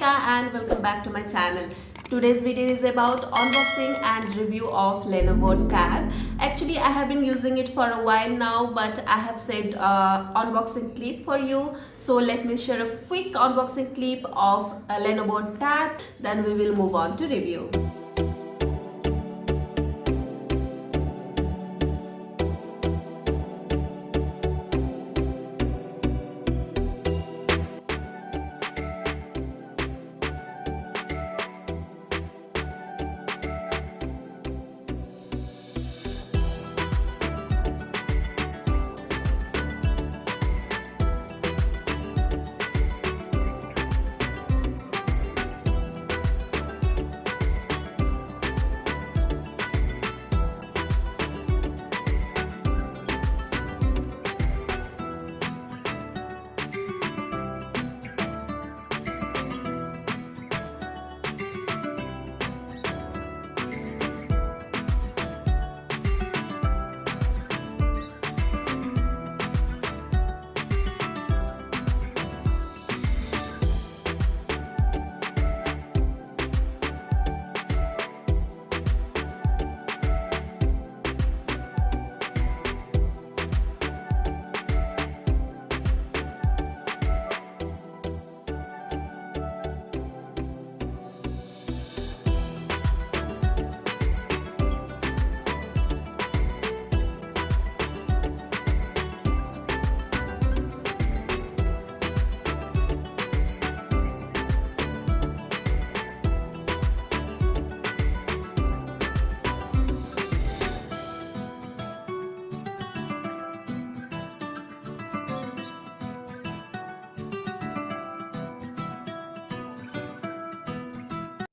Deepika and welcome back to my channel. Today's video is about unboxing and review of Lenovo Tab. Actually, I have been using it for a while now, but I have saved unboxing clip for you. So let me share a quick unboxing clip of a Lenovo Tab. Then we will move on to review.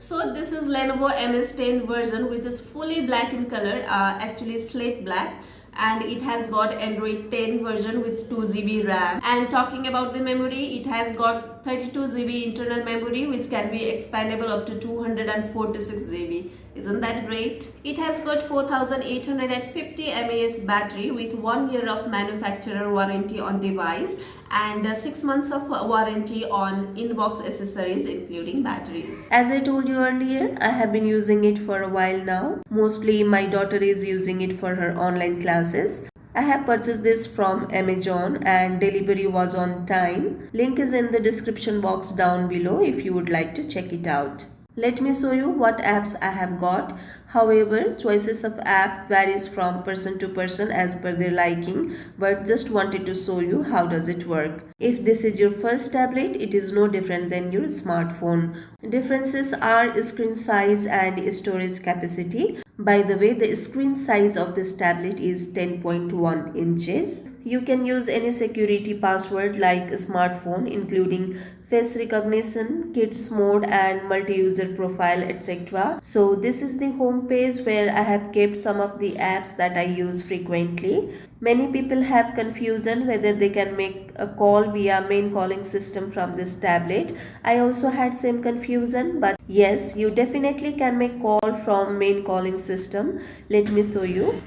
So this is Lenovo MH10 version, which is fully black in color, actually slate black, and it has got Android 10 version with 2GB RAM. And talking about the memory, it has got 32GB internal memory, which can be expandable up to 246GB. Isn't that great? It has got 4850 mAh battery with 1 year of manufacturer warranty on device and 6 months of warranty on inbox accessories including batteries. As I told you earlier, I have been using it for a while now. Mostly my daughter is using it for her online classes. I have purchased this from Amazon and delivery was on time. Link is in the description box down below if you would like to check it out. Let me show you what apps I have got. However, choices of app varies from person to person as per their liking, but just wanted to show you how does it work. If this is your first tablet, it is no different than your smartphone. Differences are screen size and storage capacity. By the way, the screen size of this tablet is 10.1 inches. You can use any security password like smartphone, including face recognition, kids mode and multi-user profile, etc. So this is the home page where I have kept some of the apps that I use frequently. Many people have confusion whether they can make a call via main calling system from this tablet. I also had same confusion, but yes, you definitely can make call from main calling system. Let me show you.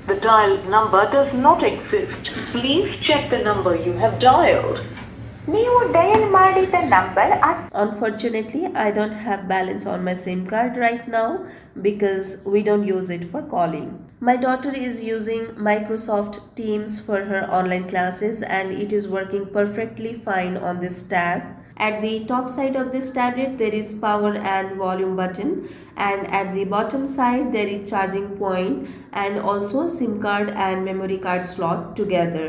The dialed number does not exist. Please check the number you have dialed. ನೀವು dial ಮಾಡಿದ number Unfortunately, I don't have balance on my SIM card right now because we don't use it for calling. My daughter is using Microsoft Teams for her online classes and it is working perfectly fine on this tab. At the top side of this tablet there is power and volume button, and at the bottom side there is charging point and also SIM card and memory card slot together.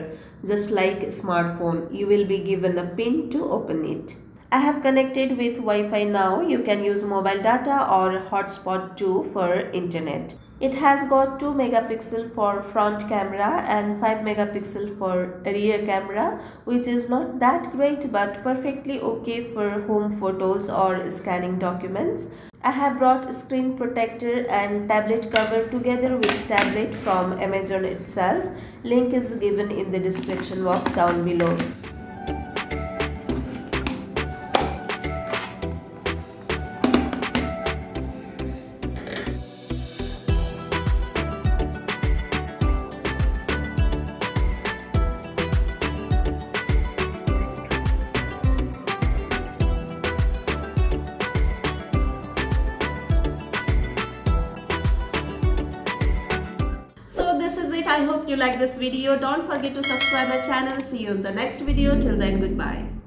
Just like smartphone, you will be given a pin to open it. I have connected with Wi-Fi now. You can use mobile data or hotspot too for internet. It has got 2 megapixel for front camera and 5 megapixel for rear camera, which is not that great but perfectly okay for home photos or scanning documents. I have brought screen protector and tablet cover together with tablet from Amazon itself. Link is given in the description box down below. it. I hope you like this video. Don't forget to subscribe my channel. See you in the next video. Till then, goodbye.